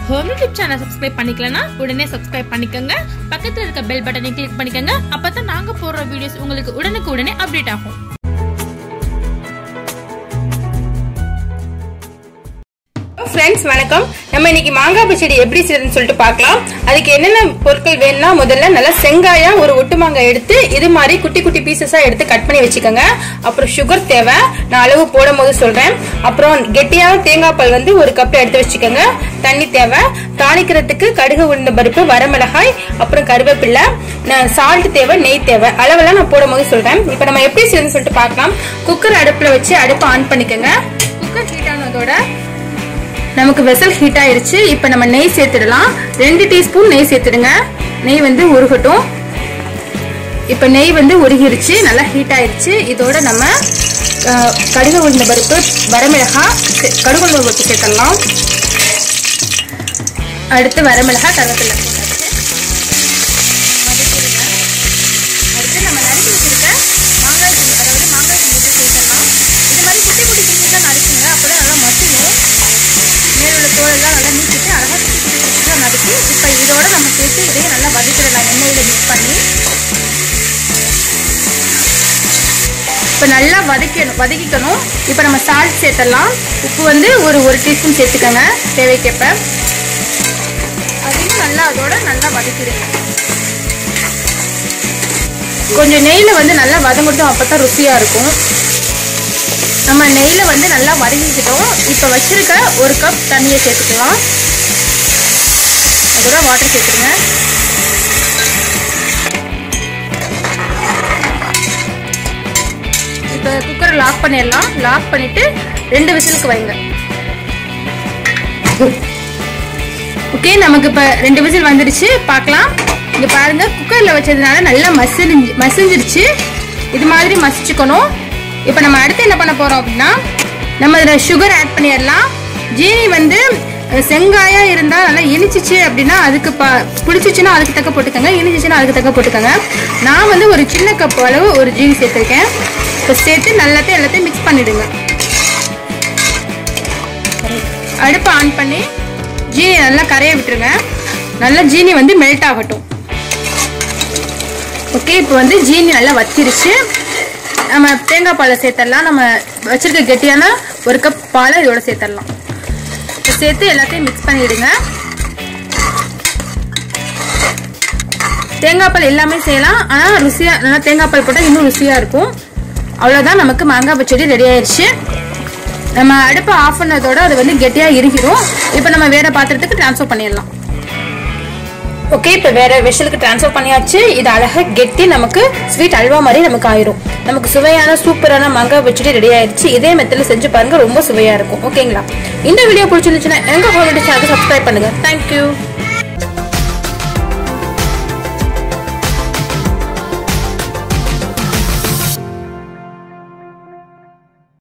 Home YouTube channel subscribe பண்ணிக்கலனா உடனே subscribe பண்ணிக்கங்க. பக்கத்துல இருக்க பெல் பட்டனை கிளிக் பண்ணிக்கங்க. அப்பதான் நாங்க போடுற வீடியோஸ் உங்களுக்கு உடனுக்குடனே அப்டேட் ஆகும். ஃப்ரெண்ட்ஸ் வணக்கம். நம்ம இன்னைக்கு மாங்காய் பச்சடி எப்படி செய்யறதுன்னு சொல்லிட்டு பார்க்கலாம். அதுக்கு என்னென்ன பொருட்கள் வேணும்னா முதல்ல நல்லா செங்காயா ஒரு ஒட்டு மாங்காய் எடுத்து இது மாதிரி குட்டி குட்டி பீசஸா எடுத்து கட் பண்ணி வச்சுக்கோங்க. அப்புறம் சுகர் தேவை, நான் அளவு போடும் போது சொல்றேன். அப்புறம் கெட்டியான தேங்காய் பால் வந்து ஒரு கப் எடுத்து வச்சுக்கோங்க. தண்ணி தேவை. தாளிக்கிறதுக்கு கடுகு உளுந்த பருப்பு, வரமிளகாய், அப்புறம் கருவேப்பிலை, சால்ட் தேவை, நெய் தேவை. அளவெல்லாம் நான் போடும் போது சொல்றேன். இப்ப நம்ம எப்படி செய்யணும்னு சொல்லிட்டு பார்க்கலாம். குக்கர் அடுப்புல வச்சு அடுப்பு ஆன் பண்ணிக்கோங்க. குக்கர் ஹீட் ஆனதோட நமக்கு வெசல் ஹீட் ஆயிருச்சு. இப்ப நம்ம நெய் சேர்த்துடலாம். 2 டீஸ்பூன் நெய் சேர்த்துடுங்க. நெய் வந்து உருகட்டும். இப்ப நெய் வந்து உருகிருச்சு, நல்லா ஹீட் ஆயிருச்சு. இதோட நம்ம கடுகு உளுந்த பருப்பு, வரமிளகாய், கடுகு உளுந்த பருப்பு சேர்த்துடலாம். அடுத்து வரமிளகாய், கருவேப்பிலை போட்டாச்சு. அடுத்து நம்ம நறுக்கி வச்சிருக்க மாங்காய் துண்டு, அதாவது மாங்காய் துண்டு சேர்த்துடலாம். இது மாதிரி குட்டி குட்டி பீஸா நறுக்குங்க, அப்பதான் நல்லா மசியும். மேலுள்ள தோலெல்லாம் நல்லா நீக்கிட்டு அழகா குட்டி குட்டி பீஸா நறுக்கி இப்ப இதோட நம்ம சேர்த்து இதையும் நல்லா வதக்கிடலாம். எண்ணெயில மிக்ஸ் பண்ணி இப்ப நல்லா வதக்கிக்கணும். இப்ப நம்ம சால்ட் சேர்த்துடலாம். உப்பு வந்து ஒரு டீஸ்பூன் சேர்த்துக்கோங்க தேவைக்கேற்ப. அதையும் நல்லா அதோட நல்லா வதக்கிடுங்க. கொஞ்சம் நெய்ல வந்து நல்லா வதங்கட்டும், அப்பதான் ருசியா இருக்கும். நம்ம நெய்ல வந்து நல்லா வதங்கிக்கிட்டோம். இப்ப வச்சிருக்க 1 கப் தண்ணியை சேர்த்துக்கலாம். அதோட வாட்டர் சேர்த்துருங்க. இப்ப குக்கரை லாக் பண்ணிடலாம். லாக் பண்ணிட்டு 2 விசிலுக்கு வைங்க. ஓகே, நமக்கு இப்ப 2 விசில் வந்துருச்சு. பார்க்கலாம். இங்க பாருங்க, குக்கர்ல வச்சதுனால நல்லா மசிஞ்சிருச்சு. இது மாதிரி மசிச்சுக்கணும். இப்ப நம்ம அடுத்து என்ன பண்ண போறோம் அப்படின்னா, நம்ம இதுல சுகர் ஆட் பண்ணிடலாம். ஜீனி வந்து செங்காயா இருந்தா நல்லா இனிச்சிச்சு அப்படின்னா அதுக்கு புளிச்சிச்சுன்னா அதுக்கு தக்க போட்டுக்கோங்க, இனிச்சிச்சுன்னா அதுக்கு தக்க போட்டுக்கோங்க. நான் வந்து ஒரு சின்ன கப் அளவு ஒரு ஜீனி சேர்த்திருக்கேன். இப்போ சேர்த்து எல்லாத்தையும் மிக்ஸ் பண்ணிடுங்க. அடுப்பை ஆன் பண்ணி ஜீனி நல்லா கரைய விட்டுருங்க. நல்லா ஜீனி வந்து மெல்ட் ஆகட்டும். ஓகே, இப்போ வந்து ஜீனி நல்லா வத்திருச்சு. நம்ம தேங்காய் பாலை சேர்த்துடலாம். நம்ம வச்சிருக்க கெட்டியான 1 கப் பாலை இதோட சேர்த்துடலாம். சேர்த்து எல்லாத்தையும் மிக்ஸ் பண்ணிடுங்க. தேங்காய் பால் எல்லாமே செய்யலாம், ஆனா ருசியா நல்லா தேங்காய் பால் போட்டால் இன்னும் ருசியா இருக்கும். அவ்வளவுதான், நமக்கு மாங்காய் பச்சடி ரெடி ஆயிடுச்சு. நம்ம அடுப்பை ஆஃப் பண்ணதோட அது வந்து கெட்டியா இறுகிடும். இப்போ நம்ம வேற பாத்திரத்துக்கு டிரான்ஸ்ஃபர் பண்ணிடலாம். ஓகே, இப்போ வேற வெஷலுக்கு டிரான்ஸ்ஃபர் பண்ணியாச்சு. இது அழகா கெட்டி நமக்கு ஸ்வீட் அல்வா மாதிரி நமக்கு ஆயிரும். நமக்கு சுவையான சூப்பரான மாங்காய் பச்சடி ரெடி ஆயிடுச்சு. இதே மெத்தட்ல செஞ்சு பாருங்க, ரொம்ப சுவையா இருக்கும். ஓகேங்களா? இந்த வீடியோ பிடிச்சிருந்துச்சுன்னா எங்க ஹோம் யூடியூப் சேனலை சப்ஸ்கிரைப் பண்ணுங்க. தேங்க்யூ.